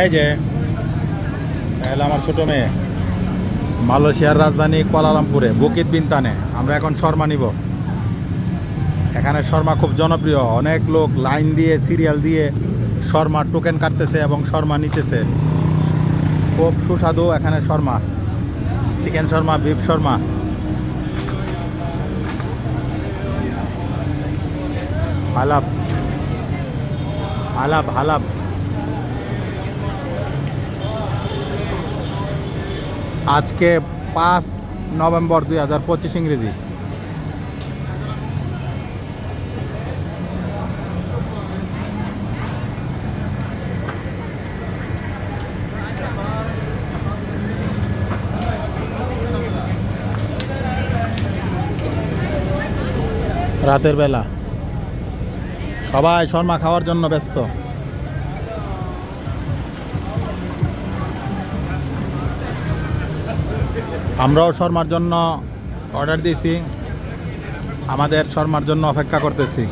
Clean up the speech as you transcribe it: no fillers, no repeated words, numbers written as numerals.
এই যে এলো আমার ছোট মেয়ে, মালয়েশিয়ার রাজধানী কুয়ালালামপুরে বুকিত বিনতানে আমরা এখন শর্মা নিব। এখানে শর্মা খুব জনপ্রিয়, অনেক লোক লাইন দিয়ে সিরিয়াল দিয়ে শর্মার টোকেন কাটতেছে এবং শর্মা নিতেছে। খুব সুস্বাদু এখানে শর্মা, চিকেন শর্মা, বিফ শর্মা। হালাব হালাব হালাব। আজকে 5 নভেম্বর 2025 ইংরেজি। রাতের বেলা সবাই শর্মা খাওয়ার জন্য ব্যস্ত। আমরাও শর্মার জন্য অর্ডার দিয়েছি, আমাদের শর্মার জন্য অপেক্ষা করতেছি।